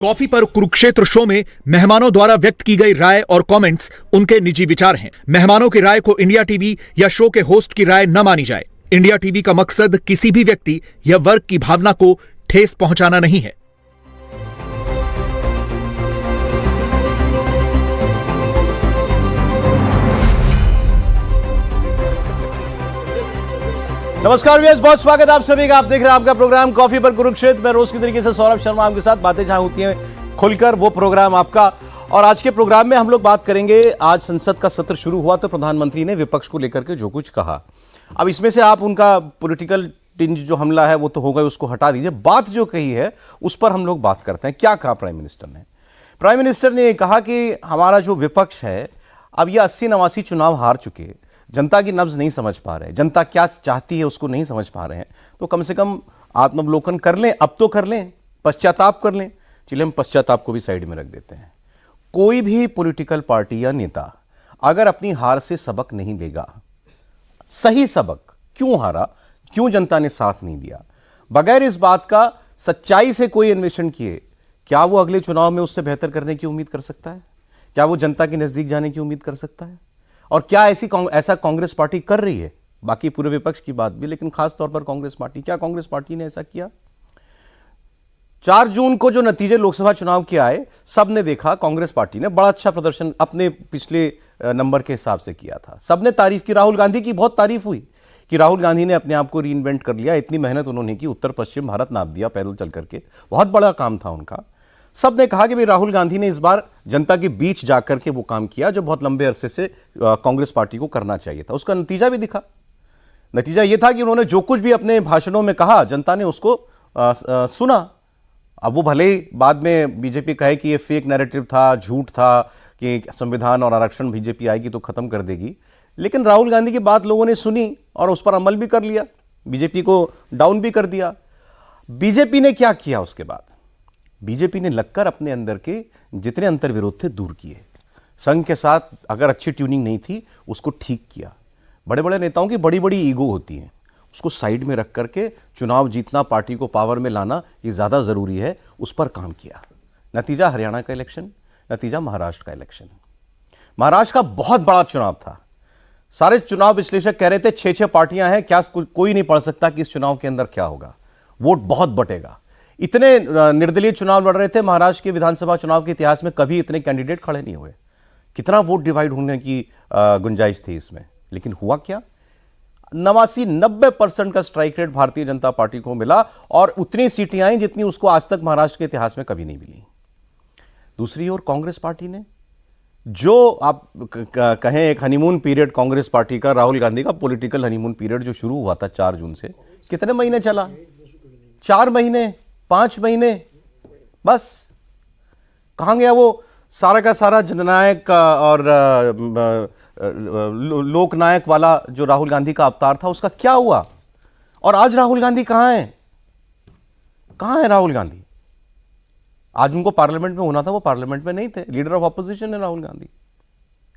Coffee पर Kurukshetra show में मेहमानों द्वारा व्यक्त की गई राय और कमेंट्स उनके निजी विचार हैं। मेहमानों की राय को इंडिया टीवी या शो के होस्ट की राय न मानी जाए। इंडिया टीवी का मकसद किसी भी व्यक्ति या वर्ग की भावना को ठेस पहुंचाना नहीं है। नमस्कार व्यूअर्स, बहुत स्वागत है आप सभी का। आप देख रहे हैं आपका प्रोग्राम कॉफी पर कुरुक्षेत्र में। रोज की तरीके से सौरभ शर्मा आपके साथ बातें जहां होती हैं खुलकर, वो प्रोग्राम आपका। और आज के प्रोग्राम में हम लोग बात करेंगे, आज संसद का सत्र शुरू हुआ तो प्रधानमंत्री ने विपक्ष को लेकर के जो कुछ कहा, अब इसमें से आप उनका पॉलिटिकल टिंज जो हमला है वो तो होगा, उसको हटा दीजिए। बात जो कही है उस पर हम लोग बात करते हैं। क्या कहा प्राइम मिनिस्टर ने? प्राइम मिनिस्टर ने कहा कि हमारा जो विपक्ष है, अब ये 80-89 चुनाव हार चुके, जनता की नब्ज नहीं समझ पा रहे, जनता क्या चाहती है उसको नहीं समझ पा रहे हैं, तो कम से कम आत्मावलोकन कर लें, अब तो कर लें, पश्चाताप कर लें। चलिए हम पश्चाताप को भी साइड में रख देते हैं। कोई भी पॉलिटिकल पार्टी या नेता अगर अपनी हार से सबक नहीं लेगा, सही सबक, क्यों हारा, क्यों जनता ने साथ नहीं दिया, बगैर इस बात का सच्चाई से कोई अन्वेषण किए, क्या वो अगले चुनाव में उससे बेहतर करने की उम्मीद कर सकता है? क्या वो जनता के नजदीक जाने की उम्मीद कर सकता है? और क्या ऐसा कांग्रेस पार्टी कर रही है? बाकी पूरे विपक्ष की बात भी, लेकिन खास तौर पर कांग्रेस पार्टी, क्या कांग्रेस पार्टी ने ऐसा किया? 4 जून को जो नतीजे लोकसभा चुनाव के आए, सबने देखा कांग्रेस पार्टी ने बड़ा अच्छा प्रदर्शन अपने पिछले नंबर के हिसाब से किया था। सबने तारीफ की, राहुल गांधी की बहुत तारीफ हुई कि राहुल गांधी ने अपने आप को रीइन्वेंट कर लिया, इतनी मेहनत उन्होंने की, उत्तर पश्चिम भारत नाप दिया पैदल चल करके, बहुत बड़ा काम था उनका। सबने कहा कि भाई राहुल गांधी ने इस बार जनता के बीच जाकर के वो काम किया जो बहुत लंबे अरसे से कांग्रेस पार्टी को करना चाहिए था। उसका नतीजा भी दिखा। नतीजा ये था कि उन्होंने जो कुछ भी अपने भाषणों में कहा, जनता ने उसको सुना। अब वो भले ही बाद में बीजेपी कहे कि ये फेक नैरेटिव था, झूठ था कि संविधान और आरक्षण बीजेपी आएगी तो खत्म कर देगी, लेकिन राहुल गांधी की बात लोगों ने सुनी और उस पर अमल भी कर लिया, बीजेपी को डाउन भी कर दिया। बीजेपी ने क्या किया उसके बाद? बीजेपी ने लगकर अपने अंदर के जितने अंतर विरोध थे दूर किए। संघ के साथ अगर अच्छी ट्यूनिंग नहीं थी उसको ठीक किया। बड़े बड़े नेताओं की बड़ी बड़ी ईगो होती है, उसको साइड में रख करके चुनाव जीतना, पार्टी को पावर में लाना ये ज़्यादा ज़रूरी है, उस पर काम किया। नतीजा हरियाणा का इलेक्शन, नतीजा महाराष्ट्र का इलेक्शन। महाराष्ट्र का बहुत बड़ा चुनाव था। सारे चुनाव विश्लेषक कह रहे थे 6-6 पार्टियां हैं, क्या कोई नहीं पढ़ सकता कि इस चुनाव के अंदर क्या होगा, वोट बहुत बटेगा। इतने निर्दलीय चुनाव लड़ रहे थे। महाराष्ट्र के विधानसभा चुनाव के इतिहास में कभी इतने कैंडिडेट खड़े नहीं हुए। कितना वोट डिवाइड होने की गुंजाइश थी इसमें, लेकिन हुआ क्या? 89-90% का strike rate Bharatiya Janata party को मिला और उतनी सीटें आई जितनी उसको आज तक महाराष्ट्र के इतिहास में कभी नहीं मिली। दूसरी ओर कांग्रेस पार्टी ने, जो आप कहें एक हनीमून पीरियड कांग्रेस पार्टी का, राहुल गांधी का पॉलिटिकल हनीमून पीरियड जो शुरू हुआ था 4 जून से, कितने महीने चला? 4 महीने, 5 महीने, बस। कहां गया वो सारा का सारा जननायक और लोकनायक वाला जो राहुल गांधी का अवतार था, उसका क्या हुआ? और आज राहुल गांधी कहां है? कहां है राहुल गांधी? आज उनको पार्लियामेंट में होना था, वो पार्लियामेंट में नहीं थे। लीडर ऑफ ऑपोजिशन है राहुल गांधी।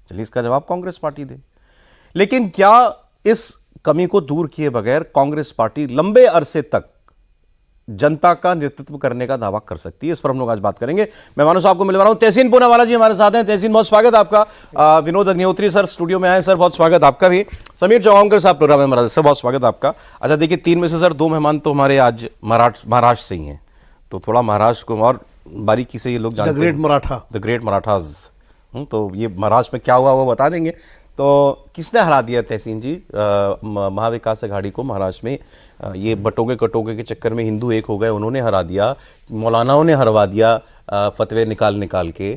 चलिए इसका जवाब कांग्रेस पार्टी दे। लेकिन क्या इस कमी को दूर किए बगैर कांग्रेस पार्टी लंबे अरसे तक जनता का नेतृत्व करने का दावा कर सकती है? इस पर हम लोग आज बात करेंगे। मेहमानों से आपको मिलवा रहा हूं, तहसीन पूनावाला जी हमारे साथ हैं। तहसीन, बहुत स्वागत आपका। विनोद अग्निहोत्री सर स्टूडियो में आए, सर बहुत स्वागत आपका भी। समीर चौहानकर साहब प्रोग्राम में हमारा, सर बहुत स्वागत आपका। अच्छा देखिए, 3 में से सर 2 मेहमान तो हमारे आज महाराष्ट्र से ही हैं, तो थोड़ा महाराष्ट्र को और बारीकी से ये लोग जानते हैं। The great Marathas. तो ये महाराष्ट्र में क्या हुआ वो बता देंगे। तो किसने हरा दिया तहसीन जी महाविकास अघाड़ी को महाराष्ट्र में? ये बटोगे कटोगे के चक्कर में हिंदू एक हो गए, उन्होंने हरा दिया। मौलानाओं ने हरवा दिया फतवे निकाल के।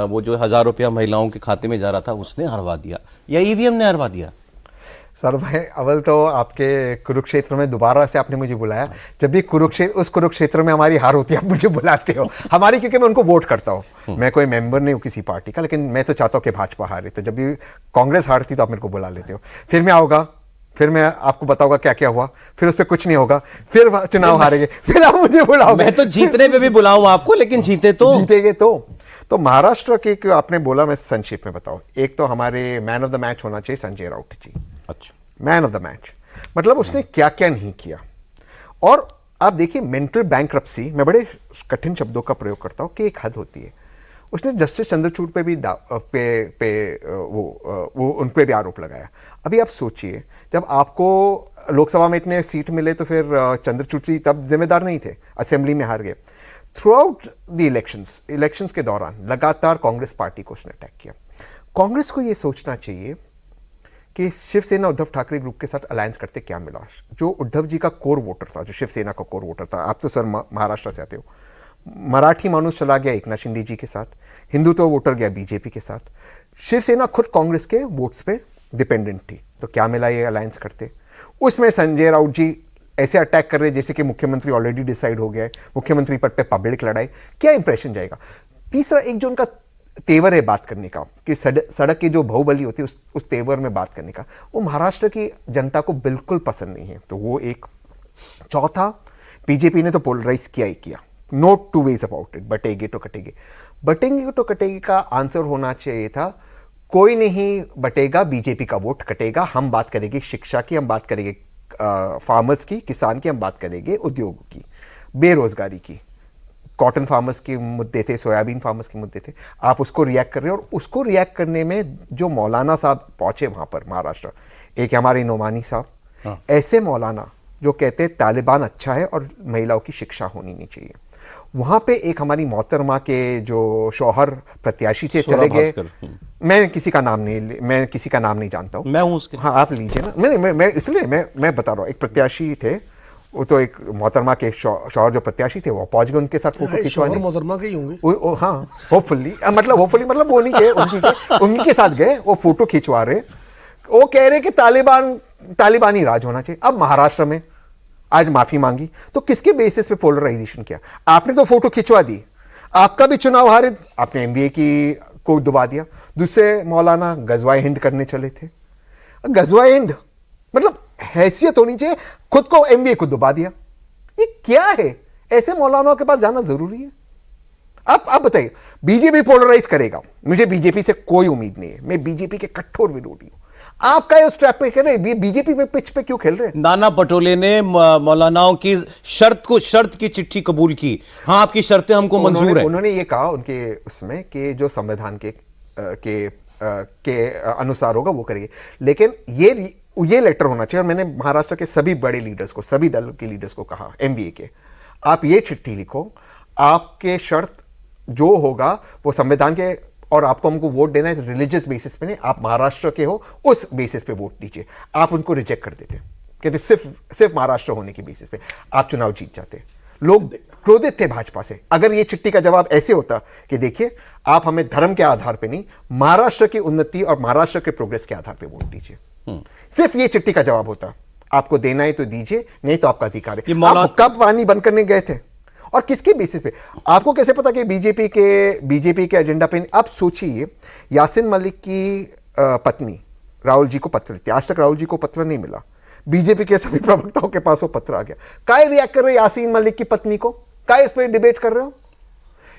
वो जो 1000 रुपया महिलाओं के खाते में जा रहा था उसने हरवा दिया, या ईवीएम ने हरवा दिया? सर भाई, अव्वल तो आपके कुरुक्षेत्र में दोबारा से आपने मुझे बुलाया। जब भी उस कुरुक्षेत्र में हमारी हार होती है आप मुझे बुलाते हो। हमारी, क्योंकि मैं उनको वोट करता हूँ, मैं कोई मेंबर नहीं हूँ किसी पार्टी का, लेकिन मैं तो चाहता हूँ कि भाजपा हारे। तो जब भी कांग्रेस हारती तो आप मेरे को बुला लेते हो। फिर मैं आऊँगा, फिर मैं आपको बताऊंगा क्या क्या हुआ, फिर उस पर कुछ नहीं होगा, फिर चुनाव हारेंगे, फिर आप मुझे बुलाओगे। मैं तो जीतने पे भी बुलाऊं आपको, लेकिन जीतेंगे तो महाराष्ट्र के आपने बोला, मैं संक्षेप में बताऊं। एक तो हमारे मैन ऑफ द मैच होना चाहिए संजय राउत जी। अच्छा, मैन ऑफ द मैच मतलब उसने क्या क्या नहीं किया। और आप देखिए मेंटल बैंक्रप्सी, मैं बड़े कठिन शब्दों का प्रयोग करता हूँ, कि एक हद होती है। उसने जस्टिस चंद्रचूड़ पे भी वो उन पे भी आरोप लगाया। अभी आप सोचिए, जब आपको लोकसभा में इतने सीट मिले तो फिर चंद्रचूड़ जी तब जिम्मेदार नहीं थे, असेंबली में हार गए। थ्रू आउट द इलेक्शंस के दौरान लगातार कांग्रेस पार्टी को उसने अटैक किया। कांग्रेस को ये सोचना चाहिए कि शिवसेना उद्धव ठाकरे ग्रुप के साथ अलायंस करते क्या मिला। जो उद्धव जी का कोर वोटर था, जो शिवसेना का कोर वोटर था, आप तो सर महाराष्ट्र से आते हो, मराठी मानुस चला गया एकनाथ शिंदे जी के साथ, हिंदुत्व वोटर गया बीजेपी के साथ, शिवसेना खुद कांग्रेस के वोट्स पे डिपेंडेंट थी। तो क्या मिला ये अलायंस करते? उसमें संजय राउत जी ऐसे अटैक कर रहे जैसे कि मुख्यमंत्री ऑलरेडी डिसाइड हो गया है, मुख्यमंत्री पद पे पब्लिक लड़ाई, क्या इंप्रेशन जाएगा? तीसरा, एक जो उनका तेवर है बात करने का, कि सड़क की जो बाहुबली होती है उस तेवर में बात करने का, वो महाराष्ट्र की जनता को बिल्कुल पसंद नहीं है। तो वो एक। चौथा, बीजेपी ने तो पोलराइज किया ही किया, no two ways about it, बटेंगे तो कटेंगे का आंसर होना चाहिए था, कोई नहीं बटेगा, बीजेपी का वोट कटेगा। हम बात करेंगे शिक्षा की, हम बात करेंगे फार्मर्स की, किसान की, हम बात करेंगे उद्योग की, बेरोजगारी की, कॉटन फार्मर्स के मुद्दे थे, सोयाबीन फार्मर्स के मुद्दे थे। आप उसको रिएक्ट कर रहे हो, और उसको रिएक्ट करने में जो मौलाना साहब पहुंचे वहां पर महाराष्ट्र, एक हमारे नोमानी साहब, ऐसे मौलाना जो कहते हैं तालिबान अच्छा है और महिलाओं की शिक्षा होनी नहीं चाहिए। वहां पे एक हमारी मोहतरमा के जो शौहर प्रत्याशी थे चले गए, मैं किसी का नाम नहीं जानता हूँ। मैं हूँ उसके। हाँ, आप लीजिए ना। मैं इसलिए मैं बता रहा हूँ, एक प्रत्याशी थे, वो तो एक मोहतरमा के शौहर जो प्रत्याशी थे वो पहुंच गए उनके साथ फोटो खिंचवाने। मोहतरमा के ही होंगे। हाँ, होपफुली मतलब वो नहीं गए, उनके साथ गए, वो फोटो खिंचवा रहे, वो कह रहे कि तालिबानी राज होना चाहिए। अब महाराष्ट्र में आज माफी मांगी, तो किसके बेसिस पे पोलराइजेशन किया? आपने तो फोटो खिंचवा दी, आपका भी चुनाव हारे, आपने एमबीए को दबा दिया। दूसरे मौलाना गजवाए हिंद करने चले थे, गजवाए हिंद मतलब हैसियत होनी चाहिए, खुद को एमबीए को दबा दिया। ये क्या है? ऐसे मौलानाओं के पास जाना जरूरी है? आप बताइए, बीजेपी पोलराइज करेगा, मुझे बीजेपी से कोई उम्मीद नहीं है, मैं बीजेपी के कठोर विरोधी हूं। आप क्या उस ट्रैप पे खेल रहे? बीजेपी पे पिच पे क्यों खेल रहे? नाना पटोले ने मौलानाओं की शर्त की चिट्ठी कबूल की। हाँ, आपकी शर्तें हमको मंजूर है। उन्होंने ये कहा उनके उसमें कि जो संविधान के अनुसार होगा वो करेंगे, लेकिन ये लेटर होना चाहिए। और मैंने महाराष्ट्र के सभी बड़े लीडर्स को, सभी दल के लीडर्स को कहा, एमबीए के, आप ये चिट्ठी लिखो, आपके शर्त जो होगा वो संविधान के, और आपको हमको वोट देना है रिलीजियस बेसिस पे नहीं, आप महाराष्ट्र के हो उस बेसिस पे वोट दीजिए। आप उनको रिजेक्ट कर देते, कहते सिर्फ महाराष्ट्र होने की बेसिस पे आप चुनाव जीत जाते। लोग क्रोधित थे भाजपा से। अगर ये चिट्ठी का जवाब ऐसे होता कि देखिए, आप हमें धर्म के आधार पे नहीं, महाराष्ट्र की उन्नति और महाराष्ट्र के प्रोग्रेस के आधार पे वोट दीजिए, सिर्फ ये चिट्ठी का जवाब होता, आपको देना है तो दीजिए, नहीं तो आपका अधिकार है। आप कब पानी बंद करने गए थे और किसके बेसिस पे? आपको कैसे पता कि बीजेपी के एजेंडा पे? आप सोचिए, यासीन मलिक की पत्नी राहुल जी को पत्र देती, आज तक राहुल जी को पत्र नहीं मिला, बीजेपी के सभी प्रवक्ताओं के पास वो पत्र आ गया। काय रिएक्ट कर रहे हो यासीन मलिक की पत्नी को? काय इस पर डिबेट कर रहे हो?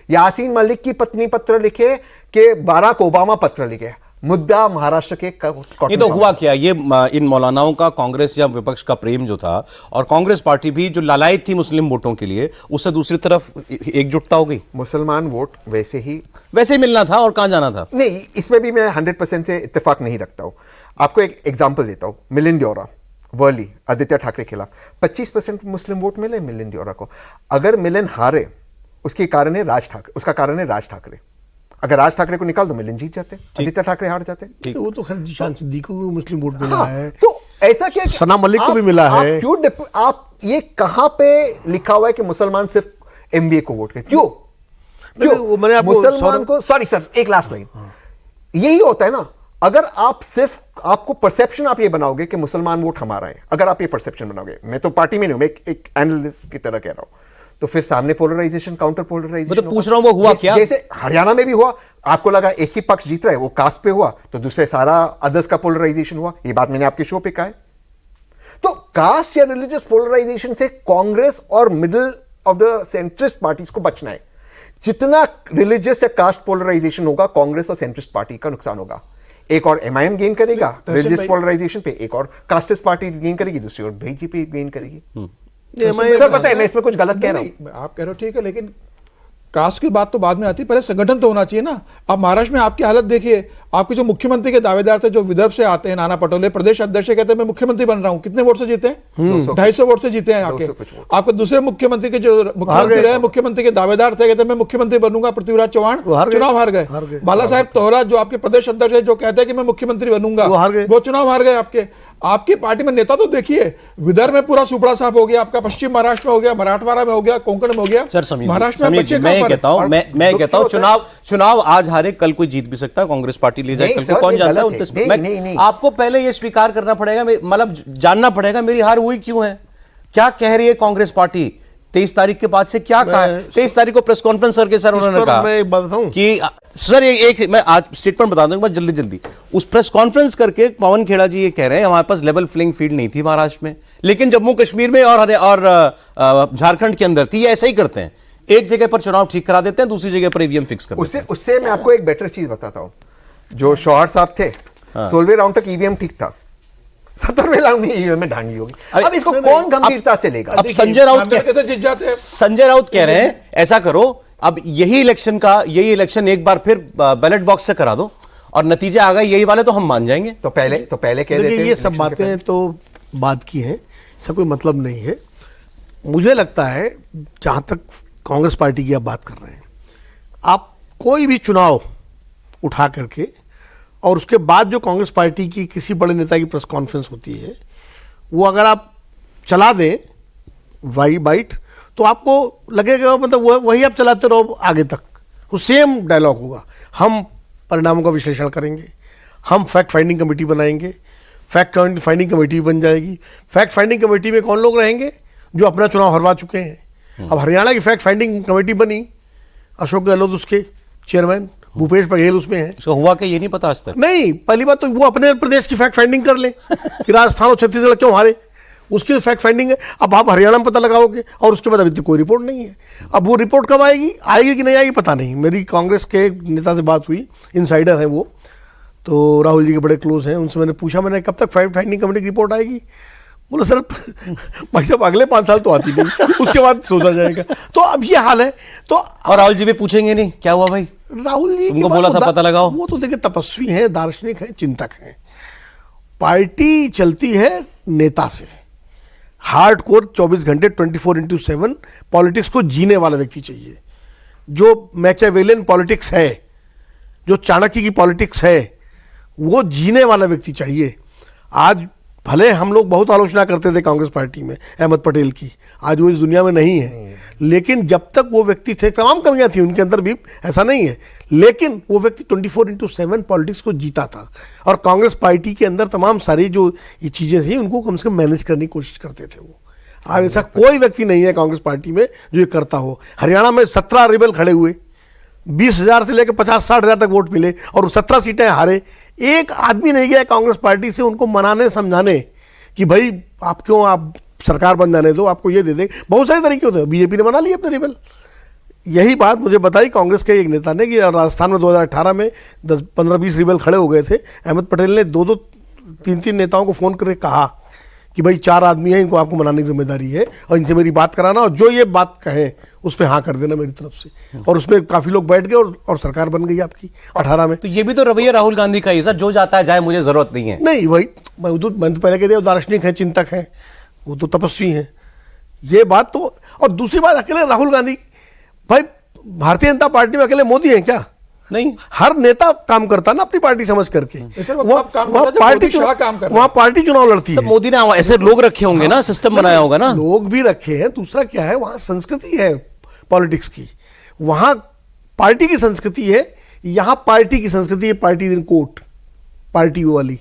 यासीन मलिक की पत्नी पत्र लिखे कि बाराक ओबामा पत्र लिखे, मुद्दा महाराष्ट्र के ये तो हुआ क्या? ये इन मौलानाओं का कांग्रेस या विपक्ष का प्रेम जो था, और कांग्रेस पार्टी भी जो लालायित थी मुस्लिम वोटों के लिए, उससे दूसरी तरफ एकजुटता हो गई। मुसलमान वोट वैसे ही मिलना था, और कहां जाना था? नहीं, इसमें भी मैं 100% से इत्तेफाक नहीं रखता हूं। आपको एक एग्जाम्पल देता हूं, मिलिंद देओरा, वर्ली, आदित्य ठाकरे के खिलाफ 25% मुस्लिम वोट मिले मिलिंद देओरा को। अगर मिलिंद हारे, उसका कारण है राज ठाकरे। अगर राज ठाकरे को निकाल दो, मिलिंद जीत जाते, आदित्य ठाकरे हार जाते। वो तो खैर जीशान सिद्दीकी को मुस्लिम वोट मिला है, तो ऐसा क्या? सना मलिक को भी मिला है। आप ये कहां पे लिखा हुआ है कि मुसलमान सिर्फ एमबीए को वोट करें? क्यों मैंने आपको मुसलमान को, सॉरी सर, एक लास्ट लाइन, यही होता है ना। अगर आप सिर्फ आपको परसेप्शन आप ये बनाओगे कि मुसलमान वोट हमारा है, अगर आप ये परसेप्शन बनाओगे, मैं तो पार्टी में नहीं हूं, मैं एक एनालिस्ट की तरह कह रहा हूं, तो फिर सामने पोलराइजेशन, काउंटर पोलराइजेशन। मैं तो पूछ रहा हूं वो हुआ क्या? जैसे हरियाणा में भी हुआ, आपको लगा एक ही पक्ष जीत रहा है, वो कास्ट पे हुआ, तो दूसरे सारा अदर्स का पोलराइजेशन हुआ। ये बात मैंने आपके शो पे कहा है। तो कास्ट या रिलीजियस पोलराइजेशन से कांग्रेस और middle of the centrist parties को बचना है। जितना रिलीजियस या कास्ट पोलराइजेशन होगा, कांग्रेस और सेंट्रिस्ट पार्टी का नुकसान होगा। एक और एमआईएम गेन करेगा रिलीजियस पोलराइजेशन पे, एक और कास्टिस्ट पार्टी गेन करेगी, दूसरी और बीजेपी गेन करेगी। सर पता है मैं इसमें कुछ गलत कह रहा हूँ। नहीं, आप कह रहे हो ठीक है, लेकिन कास्ट की बात तो बाद में आती है, पहले संगठन तो होना चाहिए ना। अब महाराष्ट्र में आपकी हालत देखिए, आपके जो मुख्यमंत्री के दावेदार थे जो विदर्भ से आते हैं, नाना पटोले प्रदेश अध्यक्ष कहते हैं मैं मुख्यमंत्री बन रहा हूं, कितने वोट से जीते हैं? 250 वोट से जीते हैं आके। आपके दूसरे मुख्यमंत्री के जो मुख्यमंत्री रहे, मुख्यमंत्री के दावेदार थे, कहते हैं मैं मुख्यमंत्री बनूंगा, पृथ्वीराज चौहान चुनाव हार गए। बाला साहेब तोहरा जो आपके प्रदेश अध्यक्ष है, जो कहते हैं कि मैं मुख्यमंत्री बनूंगा, वो चुनाव हार गए। आपकी पार्टी में नेता तो देखिए, विदर्भ में पूरा सुपड़ा साफ हो गया, आपका पश्चिम महाराष्ट्र में हो गया, मराठवाड़ा में हो गया, कोंकण में हो गया। सर समीर, महाराष्ट्र में बच्चे मैं कहता हूं चुनाव आज हारे, कल कोई जीत भी सकता है, कांग्रेस पार्टी ले जाए, कल को कौन जानता है। आपको पहले ये स्वीकार करना पड़ेगा, मतलब जानना पड़ेगा मेरी हार हुई क्यों है, क्या कह रही है कांग्रेस पार्टी। 23 तारीख के बाद से क्या कहा है? 23 तारीख को प्रेस कॉन्फ्रेंस सर के सर उन्होंने कहा, मैं एक बात बताऊं कि सर एक मैं आज स्टेटमेंट बता दूंगा जल्दी उस प्रेस कॉन्फ्रेंस करके पवन खेड़ा जी ये कह रहे हैं हमारे पास लेवल प्लेइंग फील्ड नहीं थी महाराष्ट्र में, लेकिन जम्मू कश्मीर में और झारखंड के अंदर थी। ये ऐसा ही करते हैं, एक जगह पर चुनाव ठीक करा देते हैं, दूसरी जगह पर ईवीएम फिक्स कर देते हैं। उससे मैं आपको एक बेटर चीज बताता हूं, जो शौहर साहब थे 16वें राउंड तक ईवीएम ठीक था, 17वें राउंड में ईवीएम में ढांगी होगी। अब इसको कौन गंभीरता से लेगा? अब संजय राउत कह रहे हैं ऐसा करो, अब यही इलेक्शन एक बार फिर बैलेट बॉक्स से करा दो और नतीजे आ गए यही वाले तो हम मान जाएंगे। तो पहले कह देते ये सब बातें तो बात की हैं, इसका कोई मतलब नहीं है। मुझे लगता है जहां तक कांग्रेस पार्टी की आप बात कर रहे हैं, आप कोई भी चुनाव उठा करके और उसके बाद जो कांग्रेस पार्टी की किसी बड़े नेता की प्रेस कॉन्फ्रेंस होती है, वो अगर आप चला दें बाइट, तो आपको लगेगा मतलब वही आप चलाते रहो आगे तक, वो सेम डायलॉग होगा। हम परिणामों का विश्लेषण करेंगे, हम फैक्ट फाइंडिंग कमेटी बनाएंगे, फैक्ट फाइंडिंग कमेटी बन जाएगी। फैक्ट फाइंडिंग कमेटी में कौन लोग रहेंगे? जो अपना चुनाव हरवा चुके हैं। अब हरियाणा की फैक्ट फाइंडिंग कमेटी बनी, अशोक गहलोत उसके चेयरमैन, भूपेश बघेल उसमें है। तो हुआ कि ये नहीं पता आज तक? नहीं, पहली बात तो वो अपने प्रदेश की फैक्ट फाइंडिंग कर ले कि राजस्थान और छत्तीसगढ़ क्यों हारे, उसकी फैक्ट फाइंडिंग है। अब आप हरियाणा में पता लगाओगे और उसके बाद अभी तक कोई रिपोर्ट नहीं है। अब वो रिपोर्ट कब आएगी कि नहीं आएगी पता नहीं। मेरी कांग्रेस के नेता से बात हुई, इनसाइडर हैं वो, तो राहुल जी के बड़े क्लोज हैं, उनसे मैंने पूछा, मैंने कब तक फैक्ट फाइंडिंग कमेटी की रिपोर्ट आएगी? बोले सर भाई साहब अगले 5 साल तो आती नहीं, उसके बाद सोचा जाएगा। तो अब ये हाल है। तो और राहुल जी भी पूछेंगे नहीं क्या हुआ भाई, राहुल जी तुमको बोला था पता लगाओ। वो तो देखिए तपस्वी हैं, दार्शनिक हैं, चिंतक हैं। पार्टी चलती है नेता से। हार्ड कोर 24 घंटे 24/7 पॉलिटिक्स को जीने वाला व्यक्ति चाहिए। जो मैकियावेलियन पॉलिटिक्स है, जो चाणक्य की पॉलिटिक्स है, वो जीने वाला व्यक्ति चाहिए। आज भले हम लोग बहुत आलोचना करते थे कांग्रेस पार्टी में अहमद पटेल की, आज वो इस दुनिया में नहीं है, लेकिन जब तक वो व्यक्ति थे, तमाम कमियां थी उनके अंदर भी, ऐसा नहीं है, लेकिन वो व्यक्ति 24/7 पॉलिटिक्स को जीता था। और कांग्रेस पार्टी के अंदर तमाम सारी जो ये चीज़ें थी उनको कम से कम मैनेज करने की कोशिश करते थे वो। आज ऐसा कोई व्यक्ति नहीं है कांग्रेस पार्टी में जो ये करता हो। हरियाणा में 17 रिबल खड़े हुए, 20,000 से लेकर 50-60,000 तक वोट मिले और 17 सीटें हारे। एक आदमी नहीं गया कांग्रेस पार्टी से उनको मनाने समझाने कि भाई आप क्यों, आप सरकार बन जाने दो, आपको ये दे दे। बहुत सारे तरीके होते हैं, बीजेपी ने बना लिए अपने रिबल। यही बात मुझे बताई कांग्रेस के एक नेता ने कि राजस्थान में 2018 में 10-15-20 रिबल खड़े हो गए थे। अहमद पटेल ने 2-2, 3-3 नेताओं को फ़ोन करके कहा कि भाई 4 आदमी हैं, इनको आपको मनाने की जिम्मेदारी है और इनसे मेरी बात कराना, और जो ये बात कहें उस पर हाँ कर देना मेरी तरफ से। और उसमें काफ़ी लोग बैठ गए और सरकार बन गई आपकी 18 में। तो ये भी तो रवैया राहुल गांधी का ही सर, जो जाता है जाए, मुझे जरूरत नहीं है। नहीं, वही मैंने तो पहले कह दिया, दार्शनिक है, चिंतक है, वो तो तपस्वी हैं। ये बात तो, और दूसरी बात, अकेले राहुल गांधी, भाई भारतीय जनता पार्टी में अकेले मोदी हैं क्या? नहीं, हर नेता काम करता ना अपनी पार्टी समझ करके। वहाँ पार्टी चुनाव लड़ती है। मोदी ने ऐसे लोग रखे होंगे ना, सिस्टम बनाया होगा ना, लोग भी रखे हैं। दूसरा क्या है, वहां संस्कृति है पॉलिटिक्स की, वहां पार्टी की संस्कृति है, यहां पार्टी की संस्कृति है, पार्टी इन कोट, पार्टी वाली,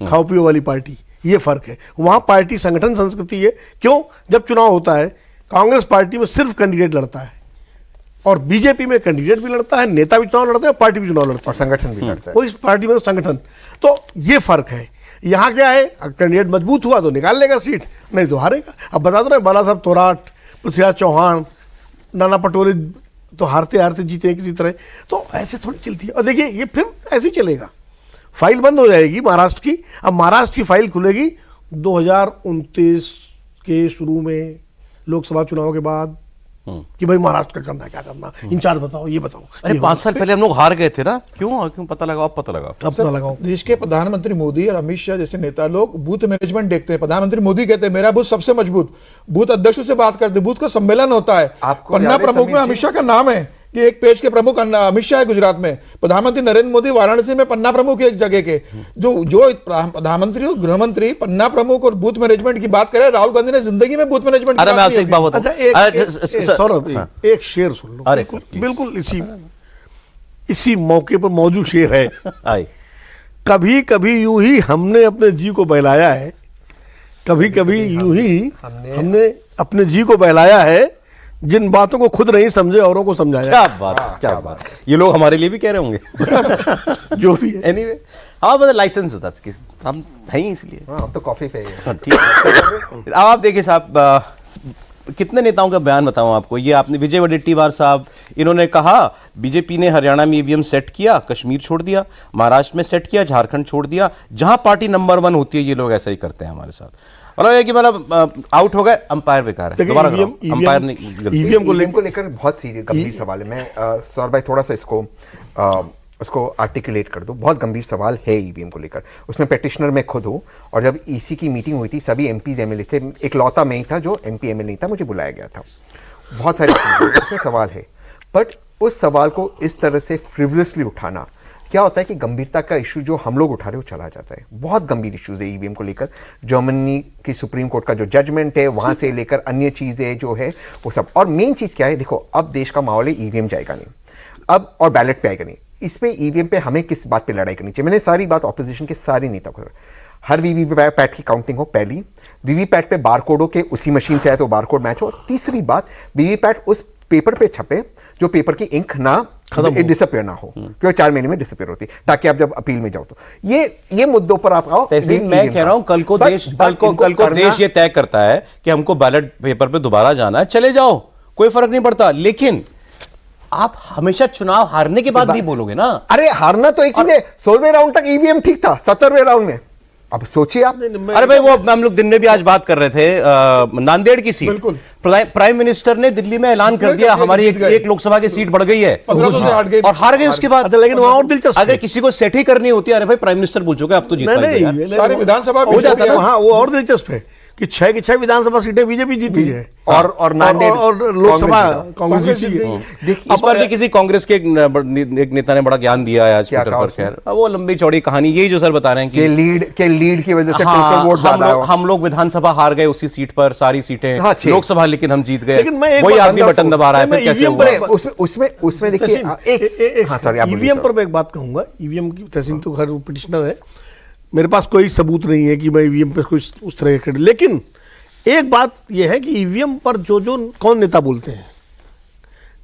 खाओ पियो वाली पार्टी, ये फर्क है। वहां पार्टी संगठन संस्कृति है। क्यों? जब चुनाव होता है कांग्रेस पार्टी में सिर्फ कैंडिडेट लड़ता है और बीजेपी में कैंडिडेट भी लड़ता है, नेता भी चुनाव लड़ते हैं, पार्टी भी चुनाव लड़ती है और संगठन भी लड़ता है। वो इस पार्टी में तो संगठन, तो ये फर्क है। यहाँ क्या है, कैंडिडेट मजबूत हुआ तो निकाल लेगा सीट, नहीं तो हारेगा। अब बता दो ना, बाला साहब तोराट, पृथ्वीराज चौहान, नाना पटोले तो हारते हारते जीते हैं किसी तरह। तो ऐसे थोड़ी चलती है। और देखिए ये फिर ऐसे ही चलेगा, फाइल बंद हो जाएगी महाराष्ट्र की। अब महाराष्ट्र की फाइल खुलेगी 2029 के शुरू में लोकसभा चुनाव के बाद कि भाई महाराष्ट्र का करना है, क्या करना, इंचार्ज बताओ, ये बताओ। अरे 5 साल पहले हम लोग हार गए थे ना, क्यों पता लगाओ, अब पता लगाओ। अब पता लगाओ। देश के प्रधानमंत्री मोदी और अमित शाह जैसे नेता लोग बूथ मैनेजमेंट देखते हैं। प्रधानमंत्री मोदी कहते हैं मेरा बूथ सबसे मजबूत, बूथ अध्यक्षों से बात करते, बूथ का सम्मेलन होता है, आपको पन्ना याद है प्रमुख में समीर जी? अमित शाह का नाम है कि एक पेज के प्रमुख अमित शाह है गुजरात में, प्रधानमंत्री नरेंद्र मोदी वाराणसी में पन्ना प्रमुख है एक जगह के। जो प्रधानमंत्री और गृह मंत्री पन्ना प्रमुख और बूथ मैनेजमेंट की बात करें, राहुल गांधी ने जिंदगी में बूथ मैनेजमेंट की अरे मैं बात आपसे नहीं एक बात की। अच्छा बताऊं, सौरभ, एक शेर सुन लो। अरे बिल्कुल, सर, प्लीज। बिल्कुल इसी मौके पर मौजूद शेर है। आए। कभी कभी यूं ही हमने अपने जी को बहलाया है, कभी कभी यूं ही हमने अपने जी को बहलाया है, जिन बातों को खुद नहीं समझे औरों को समझाया। क्या बात, क्या बात। ये लोग हमारे लिए भी कह रहे होंगे। जो भी है। एनीवे, हाँ मतलब लाइसेंस होता है, हम हैं ही इसलिए। हाँ, अब तो कॉफी पे ही है। हाँ, ठीक है। अब आप देखिए साहब, कितने नेताओं का बयान बताऊं आपको। ये आपने विजय वडेट्टीवार साहब, इन्होंने कहा बीजेपी ने हरियाणा में ईवीएम सेट किया, कश्मीर छोड़ दिया, महाराष्ट्र में सेट किया, झारखंड छोड़ दिया, जहां पार्टी नंबर 1 होती है ये लोग ऐसा ही करते हैं हमारे साथ। मतलब ये कि मतलब आउट हो गए, अंपायर बेकार है, दोबारा अंपायर ने ईवीएम को लेकर बहुत सीरियस गंभीर सवाल है। मैं सौरभ भाई थोड़ा सा उसको आर्टिकुलेट कर दूं। बहुत गंभीर सवाल है ईवीएम को लेकर। उसमें पेटिशनर मैं खुद हूं, और जब ईसी की मीटिंग हुई थी सभी एमपीज एमएलए थे, एक लौता मैं ही था जो एमपी एमएलए नहीं था, मुझे बुलाया गया था। बहुत सारी चीजें उसमें सवाल है, बट उस सवाल को इस तरह से फ्रिवलसली उठाना, क्या होता है कि गंभीरता का इशू जो हम लोग उठा रहे हो चला जाता है। बहुत गंभीर इश्यूज है ईवीएम को लेकर। जर्मनी की सुप्रीम कोर्ट का जो जजमेंट है वहां से लेकर अन्य चीजें जो है वो सब। और मेन चीज क्या है, देखो अब देश का माहौल है, ईवीएम जाएगा नहीं अब, और बैलेट पे आएगा नहीं। इस पे ईवीएम पे हमें किस बात पे लड़ाई करनी चाहिए? मैंने सारी बात ऑपोजिशन के सारे नेता को, हर वीवीपैट की काउंटिंग हो, पहली वीवीपैट पे बारकोडों के उसी मशीन से आए तो बारकोड मैच हो, तीसरी बात वीवीपैट उस पेपर पे छपे जो पेपर की इंक ना डिसअपियर ना हो, क्योंकि 4 महीने में डिसअपियर होती, ताकि आप जब अपील में जाओ तो ये मुद्दों पर आप आओ। मैं कह रहा हूं कल को देश ये तय करता है कि हमको बैलेट पेपर पे दोबारा जाना है, चले जाओ, कोई फर्क नहीं पड़ता। लेकिन आप हमेशा चुनाव हारने के बाद नहीं बोलोगे ना। अरे हारना तो एक चीज है, 16वें राउंड तक ईवीएम ठीक था, 17वें राउंड में अब सोचिए आप। अरे भाई वो हम लोग दिन में भी आज बात कर रहे थे, नांदेड़ की सीट, प्राइम मिनिस्टर ने दिल्ली में ऐलान कर दिया हमारी एक लोकसभा की सीट बढ़ गई है, 1500 से हट गई और हार गए उसके बाद। लेकिन वहां और दिलचस्प, अगर किसी को सेट ही करनी होती है, अरे भाई प्राइम मिनिस्टर बोल चुके अब तो जीत पाएंगे। सारी विधानसभा हो जाता है। वहां वो और दिलचस्प है कि 6 की 6 विधानसभा सीटें बीजेपी जीती है, और लोकसभा कांग्रेस जीती है। देखिए इस पर भी किसी कांग्रेस के एक नेता ने बड़ा ज्ञान दिया है आज ट्विटर पर। खैर वो लंबी चौड़ी कहानी, यही जो सर बता रहे हैं कि लीड की वजह से हाँ, टोटल वोट ज्यादा है। हम लोग विधानसभा हार गए उसी सीट पर, सारी सीटें हाँ, लोकसभा, लेकिन हम जीत गए। मैं वही आदमी बटन दबा रहा है, फिर कैसे हुआ? उसमें देखिए ईवीएम पर मैं एक बात कहूंगा। ईवीएम की तहसीन तो खैर पिटिशनर है, मेरे पास कोई सबूत नहीं है कि मैं ईवीएम पे कुछ उस तरह के, लेकिन एक बात यह है कि ईवीएम पर जो कौन नेता बोलते हैं,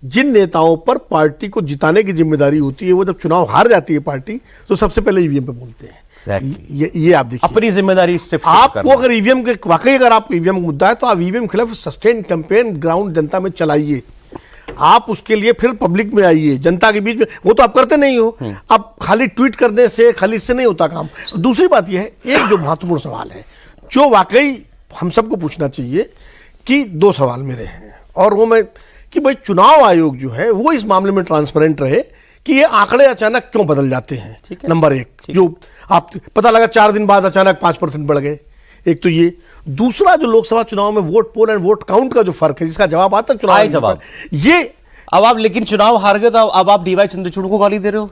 जिन नेताओं पर पार्टी को जिताने की जिम्मेदारी होती है, वो जब चुनाव हार जाती है पार्टी, तो सबसे पहले ईवीएम पे बोलते हैं। ये आप देखिए, अपनी जिम्मेदारी से आपको अगर ईवीएम के वाकई अगर आप ईवीएम मुद्दा है तो आप ईवीएम के खिलाफ सस्टेन कैंपेन ग्राउंड जनता में चलाइए। आप उसके लिए फिर पब्लिक में आइए, जनता के बीच में। वो तो आप करते नहीं हो, आप खाली ट्वीट करने से, खाली इससे नहीं होता काम। दूसरी बात यह है, एक जो महत्वपूर्ण सवाल है जो वाकई हम सबको पूछना चाहिए, कि 2 सवाल मेरे हैं, और वो मैं कि भाई चुनाव आयोग जो है वो इस मामले में ट्रांसपेरेंट रहे कि ये आंकड़े अचानक क्यों बदल जाते हैं। नंबर 1, जो आप पता लगा 4 दिन बाद अचानक 5% बढ़ गए, एक तो ये। दूसरा, जो लोकसभा चुनाव में vote poll and vote count का जो फर्क है, जिसका जवाब आता है जवाब ये। अब आप लेकिन चुनाव हार गए तो अब आप डीवाई चंद्रचूड़ को गाली दे रहे हो,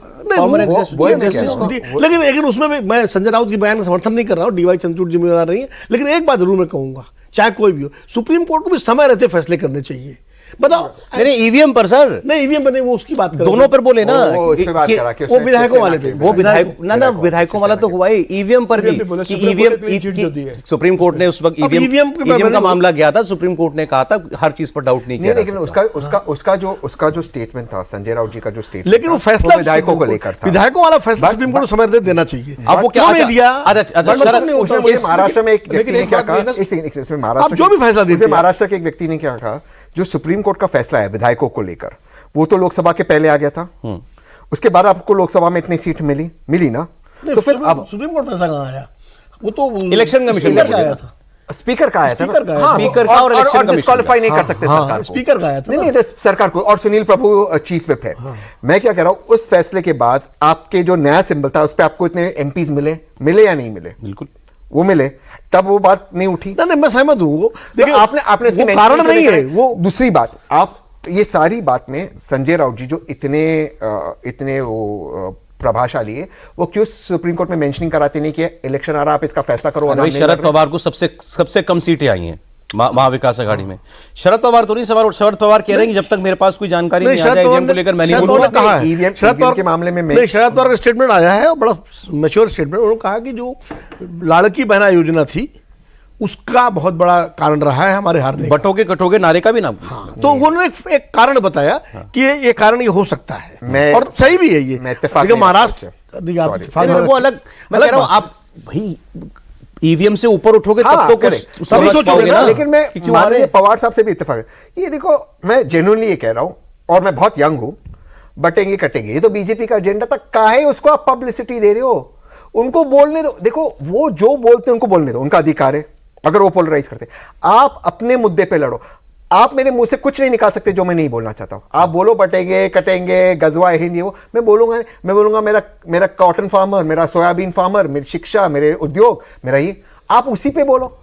लेकिन उसमें मैं संजय राउत की बयान का समर्थन नहीं कर रहा हूं, डीवाई चंद्रचूड़ जिम्मेदार नहीं है। लेकिन एक बात जरूर मैं कहूंगा, चाहे कोई भी हो, सुप्रीम कोर्ट को भी समय रहते फैसले करने चाहिए। बताओ, नहीं ईवीएम पर सर, नहीं ईवीएम पर नहीं, वो उसकी बात कर, दोनों पर बोले ना, वो विधायकों वाले पे, वो विधायकों वाला तो हुआ ही, ईवीएम पर भी कि ईवीएम सुप्रीम कोर्ट ने उस वक्त ईवीएम का मामला गया था, सुप्रीम कोर्ट ने कहा था हर चीज पर डाउट नहीं किया। लेकिन उसका जो स्टेटमेंट था, संजय राउत जी का जो स्टेटमेंट, लेकिन वो फैसला विधायकों को लेकर था, विधायकों वाला फैसला सुप्रीम कोर्ट को समय देना चाहिए। अब वो क्या दिया? महाराष्ट्र में एक व्यक्ति ने क्या कहा, जो भी फैसला देते, महाराष्ट्र के एक व्यक्ति ने क्या कहा, जो सुप्रीम कोर्ट का फैसला है विधायकों को लेकर, वो तो लोकसभा के पहले आ गया था, उसके बाद आपको लोकसभा में इतनी सीट मिली ना, तो फिर अब सुप्रीम कोर्ट फैसला कहां आया? वो तो इलेक्शन कमीशन ने आया था। स्पीकर का आया था ना? स्पीकर का आया हाँ, स्पीकर का और इलेक्शन कमीशन डिस्क्वालीफाई नहीं कर हाँ, सकते हाँ, सरकार को। स्पीकर का आया था नहीं ना। नहीं सरकार को, और सुनील प्रभु चीफ विप है। मैं क्या कह रहा हूं, उस फैसले के बाद आपके जो नया सिंबल था उस पर आपको इतने एमपीज मिले या नहीं मिले? बिल्कुल वो मिले, तब वो बात नहीं उठी। नहीं मैं सहमत हूँ। देखिए आपने इसकी वो mention कारण क्यों नहीं है करें? वो। दूसरी बात, आप ये सारी बात में संजय राउत जी जो इतने वो प्रभावशाली है, वो क्यों सुप्रीम कोर्ट में मेंशनिंग कराते नहीं कि इलेक्शन आ रहा, आप इसका फैसला करो? भाई शरद पवार को सबसे कम सीटें आई हैं महाविकास आघाड़ी में। शरद पवार तो नहीं, सवाल शरद पवार कह रहे हैं कि जब तक मेरे पास कोई जानकारी नहीं आ जाए ईवीएम को लेकर मैं नहीं बोलूंगा। कहा है शरद पवार के मामले में नहीं, शरद पवार का स्टेटमेंट आया है और बड़ा मैच्योर स्टेटमेंट। उन्होंने कहा कि जो लाड़की बहना योजना थी उसका बहुत बड़ा कारण रहा है हमारे हारने का। बटोगे कटोगे नारे का भी नाम। तो उन्होंने एक कारण बताया कि ये कारण ये हो सकता है और सही भी है ये। मैं इत्तेफाक देखिए नहीं महाराष्ट्र वो अलग, मैं कह रहा हूं आप भाई ईवीएम से ऊपर उठोगे हाँ, तब तो कुछ तभी समझ सोचोगे पाओगे ना। ना। लेकिन मैं कि क्यों आ रहे माननीय हैं। पवार साहब से भी इत्तेफाक है। ये देखो, मैं जेन्युइनली ये कह रहा हूं, और मैं बहुत यंग हूं, बटेंगे कटेंगे ये तो बीजेपी का एजेंडा था। काहे उसको आप पब्लिसिटी दे रहे हो? उनको बोलने दो। देखो वो जो बोलते हैं उनको बोलने दो, उनका अधिकार है। अगर वो पोलराइज करते, आप अपने मुद्दे पे लड़ो। आप मेरे मुंह से कुछ नहीं निकाल सकते जो मैं नहीं बोलना चाहता हूं। आप बोलो बटेंगे कटेंगे गजवा हिंद, ये वो मैं बोलूंगा मेरा कॉटन फार्मर, मेरा सोयाबीन फार्मर, मेरी शिक्षा, मेरे उद्योग, मेरा ये, आप उसी पे बोलो।